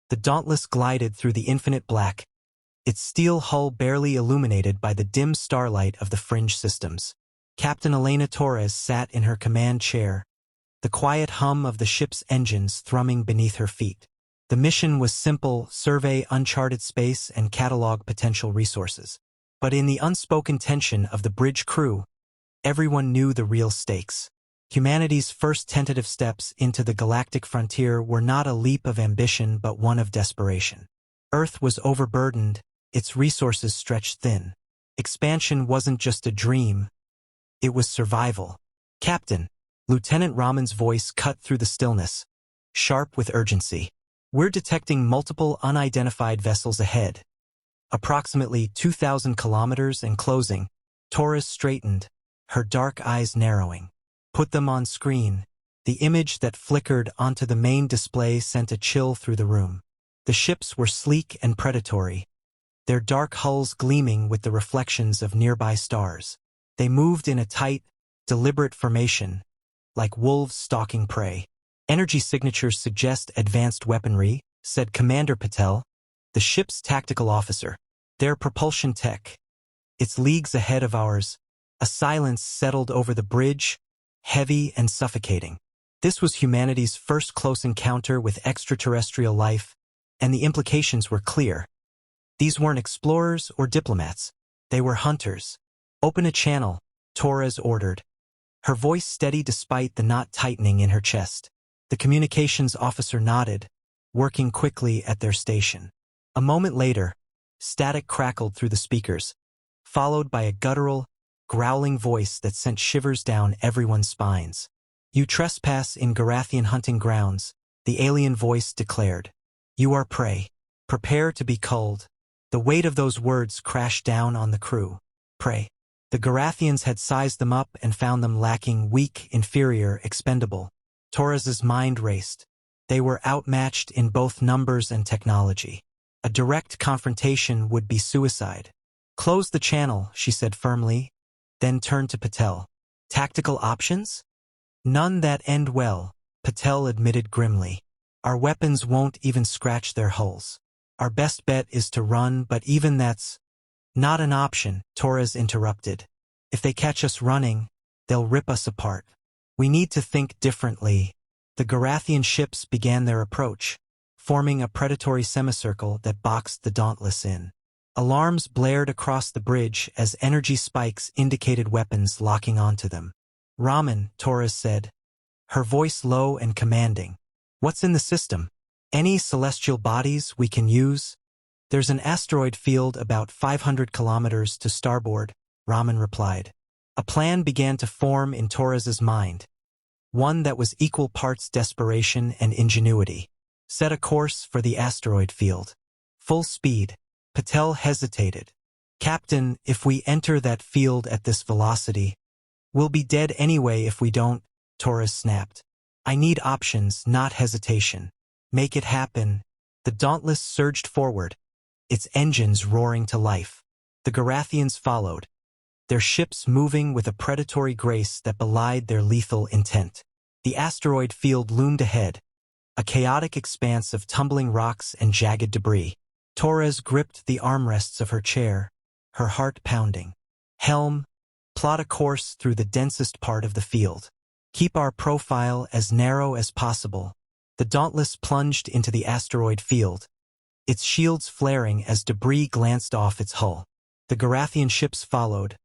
The Dauntless glided through the infinite black, its steel hull barely illuminated by the dim starlight of the fringe systems. Captain Elena Torres sat in her command chair, the quiet hum of the ship's engines thrumming beneath her feet. The mission was simple: survey uncharted space and catalog potential resources. But in the unspoken tension of the bridge crew, everyone knew the real stakes. Humanity's first tentative steps into the galactic frontier were not a leap of ambition but one of desperation. Earth was overburdened, its resources stretched thin. Expansion wasn't just a dream, it was survival. "Captain," Lieutenant Raman's voice cut through the stillness, sharp with urgency. "We're detecting multiple unidentified vessels ahead. Approximately 2,000 kilometers and closing." Torres straightened, her dark eyes narrowing. "Put them on screen." The image that flickered onto the main display sent a chill through the room. The ships were sleek and predatory, their dark hulls gleaming with the reflections of nearby stars. They moved in a tight, deliberate formation, like wolves stalking prey. "Energy signatures suggest advanced weaponry," said Commander Patel, the ship's tactical officer. "Their propulsion tech. It's leagues ahead of ours." A silence settled over the bridge, heavy and suffocating. This was humanity's first close encounter with extraterrestrial life, and the implications were clear. These weren't explorers or diplomats. They were hunters. "Open a channel," Torres ordered, her voice steady despite the knot tightening in her chest. The communications officer nodded, working quickly at their station. A moment later, static crackled through the speakers, followed by a guttural, growling voice that sent shivers down everyone's spines. "You trespass in Garathian hunting grounds," the alien voice declared. "You are prey. Prepare to be culled." The weight of those words crashed down on the crew. Prey. The Garathians had sized them up and found them lacking, weak, inferior, expendable. Torres's mind raced. They were outmatched in both numbers and technology. A direct confrontation would be suicide. "Close the channel," she said firmly, then turned to Patel. "Tactical options?" "None that end well," Patel admitted grimly. "Our weapons won't even scratch their hulls. Our best bet is to run, but even that's not an option," Torres interrupted. "If they catch us running, they'll rip us apart. We need to think differently." The Garathian ships began their approach, forming a predatory semicircle that boxed the Dauntless in. Alarms blared across the bridge as energy spikes indicated weapons locking onto them. "Raman," Torres said, her voice low and commanding. "What's in the system? Any celestial bodies we can use?" "There's an asteroid field about 500 kilometers to starboard," Raman replied. A plan began to form in Torres's mind, one that was equal parts desperation and ingenuity. "Set a course for the asteroid field. Full speed." Patel hesitated. "Captain, if we enter that field at this velocity, we'll be dead anyway if we don't," Torres snapped. "I need options, not hesitation. Make it happen." The Dauntless surged forward, its engines roaring to life. The Garathians followed, their ships moving with a predatory grace that belied their lethal intent. The asteroid field loomed ahead, a chaotic expanse of tumbling rocks and jagged debris. Torres gripped the armrests of her chair, her heart pounding. "Helm, plot a course through the densest part of the field. Keep our profile as narrow as possible." The Dauntless plunged into the asteroid field, its shields flaring as debris glanced off its hull. The Garathian ships followed,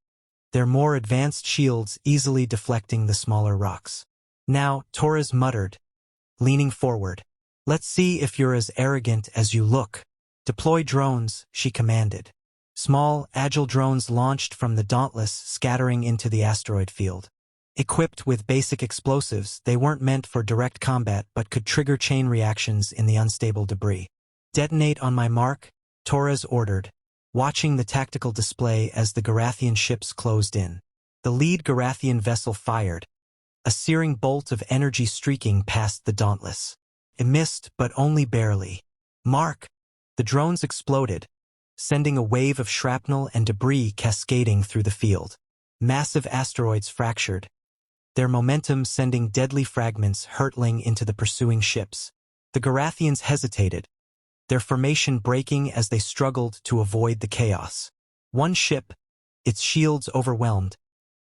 their more advanced shields easily deflecting the smaller rocks. "Now," Torres muttered, leaning forward, "let's see if you're as arrogant as you look." "Deploy drones," she commanded. Small, agile drones launched from the Dauntless, scattering into the asteroid field. Equipped with basic explosives, they weren't meant for direct combat but could trigger chain reactions in the unstable debris. "Detonate on my mark," Torres ordered, watching the tactical display as the Garathian ships closed in. The lead Garathian vessel fired, a searing bolt of energy streaking past the Dauntless. It missed, but only barely. "Mark!" The drones exploded, sending a wave of shrapnel and debris cascading through the field. Massive asteroids fractured, their momentum sending deadly fragments hurtling into the pursuing ships. The Garathians hesitated, their formation breaking as they struggled to avoid the chaos. One ship, its shields overwhelmed,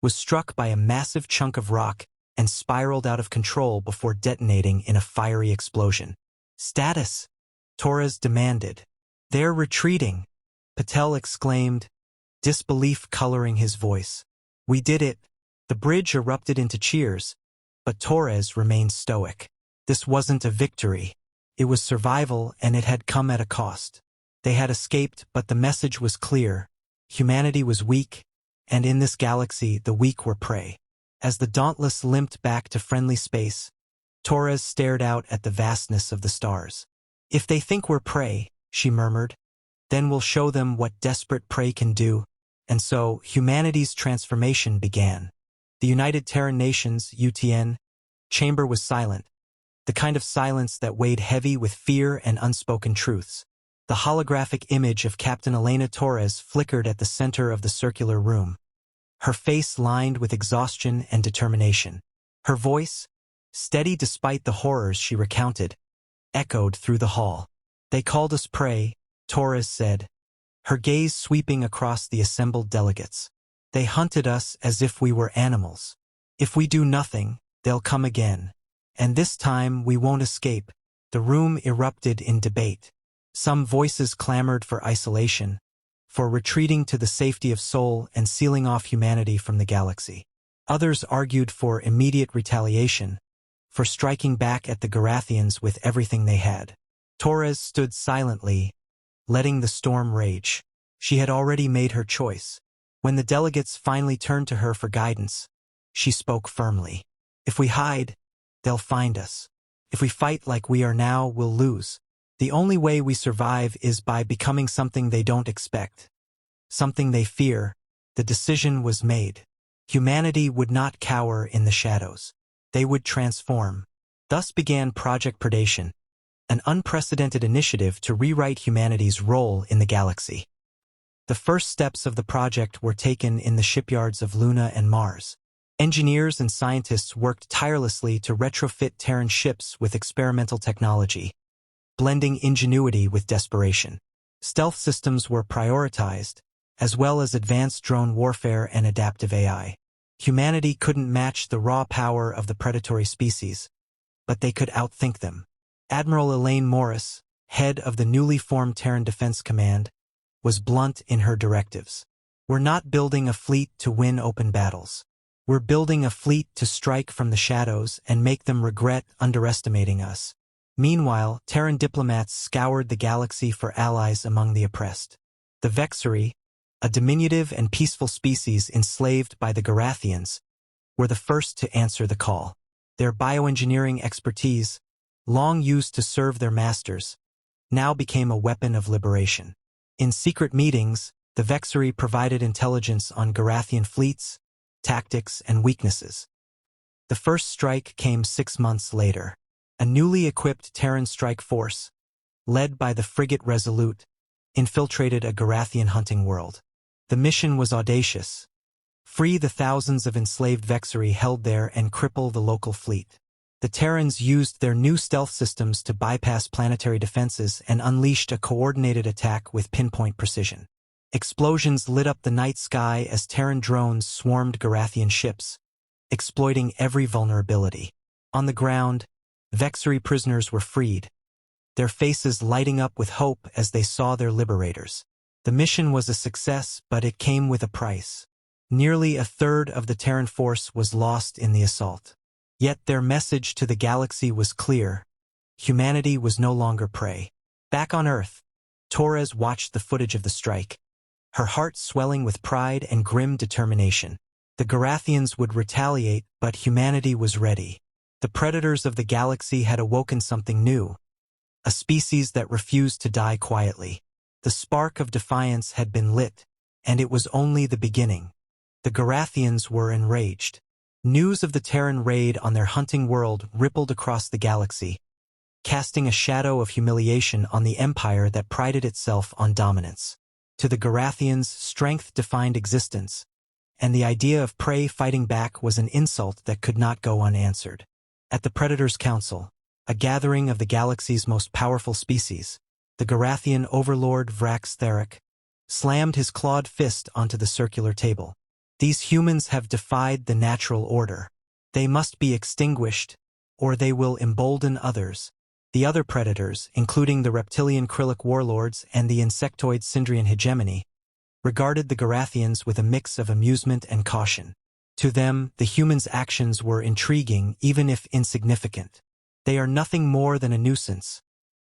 was struck by a massive chunk of rock and spiraled out of control before detonating in a fiery explosion. "Status!" Torres demanded. "They're retreating," Patel exclaimed, disbelief coloring his voice. "We did it." The bridge erupted into cheers, but Torres remained stoic. This wasn't a victory. It was survival, and it had come at a cost. They had escaped, but the message was clear. Humanity was weak, and in this galaxy the weak were prey. As the Dauntless limped back to friendly space, Torres stared out at the vastness of the stars. "If they think we're prey," she murmured, "then we'll show them what desperate prey can do." And so, humanity's transformation began. The United Terran Nations, UTN, chamber was silent, the kind of silence that weighed heavy with fear and unspoken truths. The holographic image of Captain Elena Torres flickered at the center of the circular room, her face lined with exhaustion and determination. Her voice, steady despite the horrors she recounted, echoed through the hall. "They called us prey," Torres said, her gaze sweeping across the assembled delegates. "They hunted us as if we were animals. If we do nothing, they'll come again. And this time we won't escape." The room erupted in debate. Some voices clamored for isolation, for retreating to the safety of Sol and sealing off humanity from the galaxy. Others argued for immediate retaliation, for striking back at the Garathians with everything they had. Torres stood silently, letting the storm rage. She had already made her choice. When the delegates finally turned to her for guidance, she spoke firmly. "If we hide, they'll find us. If we fight like we are now, we'll lose. The only way we survive is by becoming something they don't expect, something they fear." The decision was made. Humanity would not cower in the shadows. They would transform. Thus began Project Predation, an unprecedented initiative to rewrite humanity's role in the galaxy. The first steps of the project were taken in the shipyards of Luna and Mars. Engineers and scientists worked tirelessly to retrofit Terran ships with experimental technology, blending ingenuity with desperation. Stealth systems were prioritized, as well as advanced drone warfare and adaptive AI. Humanity couldn't match the raw power of the predatory species, but they could outthink them. Admiral Elaine Morris, head of the newly formed Terran Defense Command, was blunt in her directives. "We're not building a fleet to win open battles. We're building a fleet to strike from the shadows and make them regret underestimating us." Meanwhile, Terran diplomats scoured the galaxy for allies among the oppressed. The Vexari, a diminutive and peaceful species enslaved by the Garathians, were the first to answer the call. Their bioengineering expertise, long used to serve their masters, now became a weapon of liberation. In secret meetings, the Vexari provided intelligence on Garathian fleets, tactics, and weaknesses. The first strike came 6 months later. A newly equipped Terran strike force, led by the frigate Resolute, infiltrated a Garathian hunting world. The mission was audacious: free the thousands of enslaved Vexari held there and cripple the local fleet. The Terrans used their new stealth systems to bypass planetary defenses and unleashed a coordinated attack with pinpoint precision. Explosions lit up the night sky as Terran drones swarmed Garathian ships, exploiting every vulnerability. On the ground, Vexari prisoners were freed, their faces lighting up with hope as they saw their liberators. The mission was a success, but it came with a price. Nearly a third of the Terran force was lost in the assault. Yet their message to the galaxy was clear: humanity was no longer prey. Back on Earth, Torres watched the footage of the strike, her heart swelling with pride and grim determination. The Garathians would retaliate, but humanity was ready. The predators of the galaxy had awoken something new, a species that refused to die quietly. The spark of defiance had been lit, and it was only the beginning. The Garathians were enraged. News of the Terran raid on their hunting world rippled across the galaxy, casting a shadow of humiliation on the empire that prided itself on dominance. To the Garathians, strength defined existence, and the idea of prey fighting back was an insult that could not go unanswered. At the Predators' Council, a gathering of the galaxy's most powerful species, The Garathian overlord Vrax Theric slammed his clawed fist onto the circular table. These humans have defied the natural order. They must be extinguished, or they will embolden others. The other predators, including the reptilian Krillic warlords and the insectoid Syndrian hegemony, regarded the Garathians with a mix of amusement and caution. To them, the humans' actions were intriguing, even if insignificant. They are nothing more than a nuisance,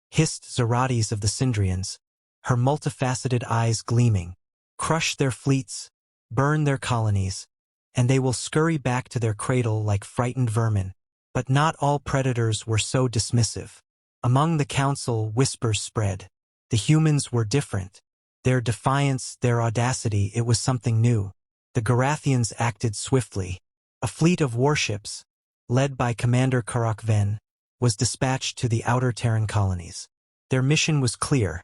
hissed Zeratis of the Syndrians, her multifaceted eyes gleaming. Crush their fleets, burn their colonies, and they will scurry back to their cradle like frightened vermin. But not all predators were so dismissive. Among the council, whispers spread. The humans were different. Their defiance, their audacity, it was something new. The Garathians acted swiftly. A fleet of warships, led by Commander Karak Ven, was dispatched to the outer Terran colonies. Their mission was clear: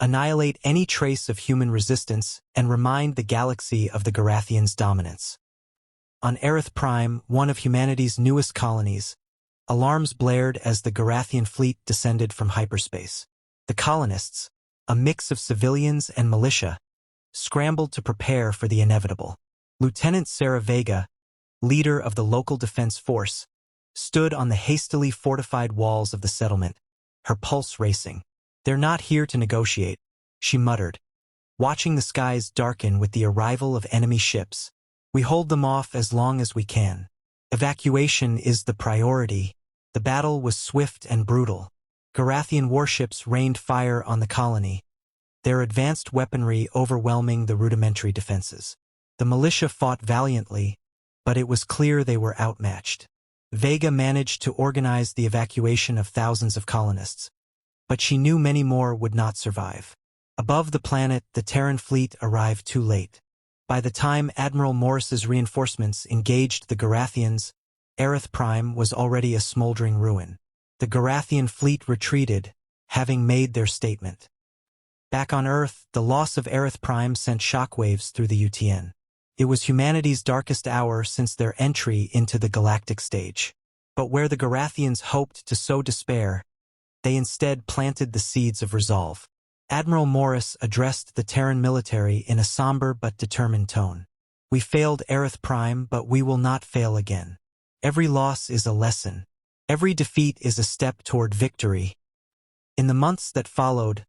annihilate any trace of human resistance and remind the galaxy of the Garathians' dominance. On Aerith Prime, one of humanity's newest colonies, alarms blared as the Garathian fleet descended from hyperspace. The colonists, a mix of civilians and militia, scrambled to prepare for the inevitable. Lieutenant Sarah Vega, leader of the local defense force, stood on the hastily fortified walls of the settlement, her pulse racing. "They're not here to negotiate," she muttered, watching the skies darken with the arrival of enemy ships. "We hold them off as long as we can. Evacuation is the priority." The battle was swift and brutal. Garathian warships rained fire on the colony, their advanced weaponry overwhelming the rudimentary defenses. The militia fought valiantly, but it was clear they were outmatched. Vega managed to organize the evacuation of thousands of colonists, but she knew many more would not survive. Above the planet, the Terran fleet arrived too late. By the time Admiral Morris's reinforcements engaged the Garathians, Aerith Prime was already a smoldering ruin. The Garathian fleet retreated, having made their statement. Back on Earth, the loss of Aerith Prime sent shockwaves through the UTN. It was humanity's darkest hour since their entry into the galactic stage. But where the Garathians hoped to sow despair, they instead planted the seeds of resolve. Admiral Morris addressed the Terran military in a somber but determined tone. "We failed Aerith Prime, but we will not fail again. Every loss is a lesson. Every defeat is a step toward victory." In the months that followed,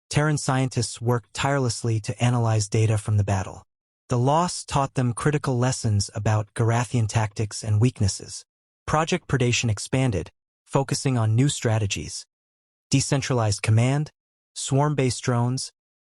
Terran scientists worked tirelessly to analyze data from the battle. The loss taught them critical lessons about Garathian tactics and weaknesses. Project Predation expanded, focusing on new strategies: decentralized command, swarm-based drones,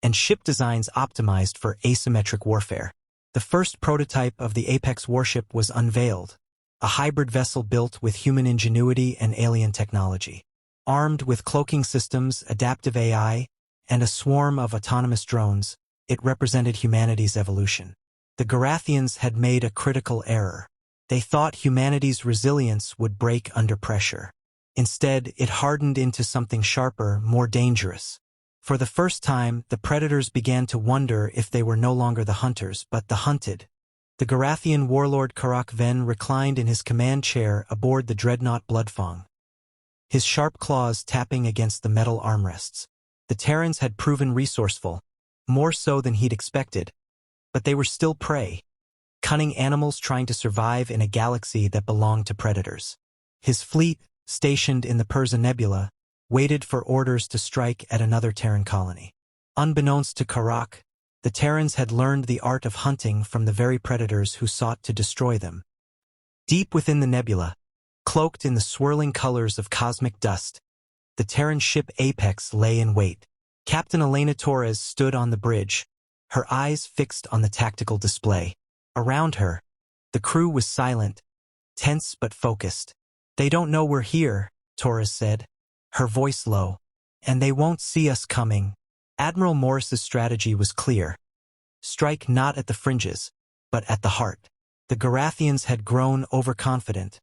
and ship designs optimized for asymmetric warfare. The first prototype of the Apex warship was unveiled, a hybrid vessel built with human ingenuity and alien technology. Armed with cloaking systems, adaptive AI, and a swarm of autonomous drones, it represented humanity's evolution. The Garathians had made a critical error. They thought humanity's resilience would break under pressure. Instead, it hardened into something sharper, more dangerous. For the first time, the predators began to wonder if they were no longer the hunters, but the hunted. The Garathian warlord Karak Ven reclined in his command chair aboard the dreadnought Bloodfang, his sharp claws tapping against the metal armrests. The Terrans had proven resourceful, more so than he'd expected, but they were still prey, cunning animals trying to survive in a galaxy that belonged to predators. His fleet, stationed in the Persa Nebula, waited for orders to strike at another Terran colony. Unbeknownst to Karak, the Terrans had learned the art of hunting from the very predators who sought to destroy them. Deep within the nebula, cloaked in the swirling colors of cosmic dust, the Terran ship Apex lay in wait. Captain Elena Torres stood on the bridge, her eyes fixed on the tactical display. Around her, the crew was silent, tense but focused. "They don't know we're here," Torres said, her voice low, "and they won't see us coming." Admiral Morris's strategy was clear: strike not at the fringes, but at the heart. The Garathians had grown overconfident,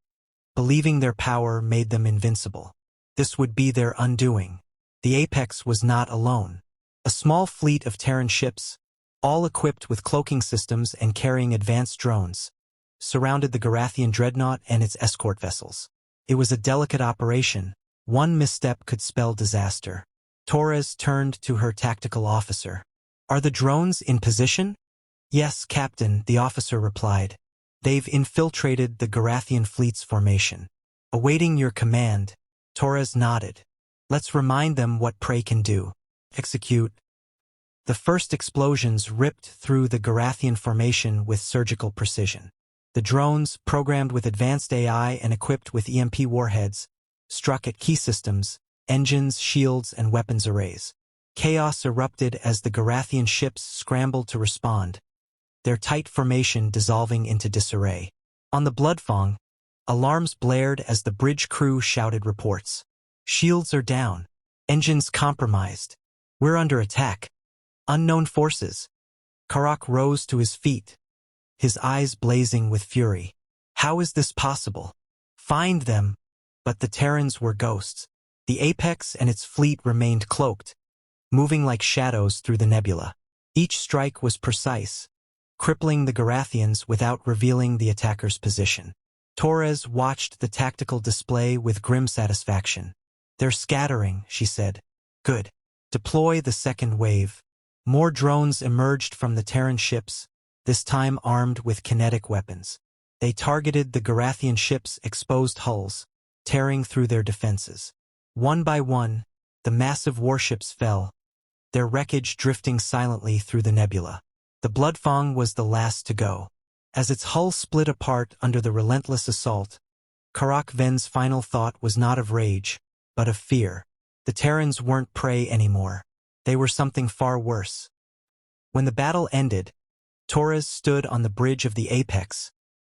believing their power made them invincible. This would be their undoing. The Apex was not alone. A small fleet of Terran ships, all equipped with cloaking systems and carrying advanced drones, surrounded the Garathian dreadnought and its escort vessels. It was a delicate operation. One misstep could spell disaster. Torres turned to her tactical officer. Are the drones in position? Yes, Captain, the officer replied. They've infiltrated the Garathian fleet's formation. Awaiting your command, Torres nodded. Let's remind them what prey can do. Execute. The first explosions ripped through the Garathian formation with surgical precision. The drones, programmed with advanced AI and equipped with EMP warheads, struck at key systems, engines, shields, and weapons arrays. Chaos erupted as the Garathian ships scrambled to respond, their tight formation dissolving into disarray. On the Bloodfang, alarms blared as the bridge crew shouted reports. Shields are down. Engines compromised. We're under attack. Unknown forces. Karak rose to his feet, his eyes blazing with fury. How is this possible? Find them. But the Terrans were ghosts. The Apex and its fleet remained cloaked, moving like shadows through the nebula. Each strike was precise, crippling the Garathians without revealing the attacker's position. Torres watched the tactical display with grim satisfaction. They're scattering, she said. Good. Deploy the second wave. More drones emerged from the Terran ships, this time armed with kinetic weapons. They targeted the Garathian ships' exposed hulls, tearing through their defenses. One by one, the massive warships fell, their wreckage drifting silently through the nebula. The Bloodfang was the last to go. As its hull split apart under the relentless assault, Karak Ven's final thought was not of rage, but of fear. The Terrans weren't prey anymore. They were something far worse. When the battle ended, Torres stood on the bridge of the Apex,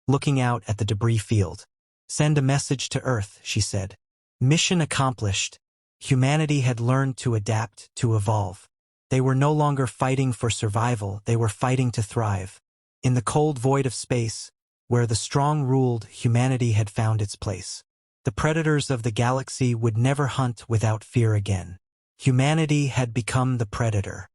looking out at the debris field. Send a message to Earth, she said. Mission accomplished. Humanity had learned to adapt, to evolve. They were no longer fighting for survival, they were fighting to thrive. In the cold void of space, where the strong ruled, humanity had found its place. The predators of the galaxy would never hunt without fear again. Humanity had become the predator.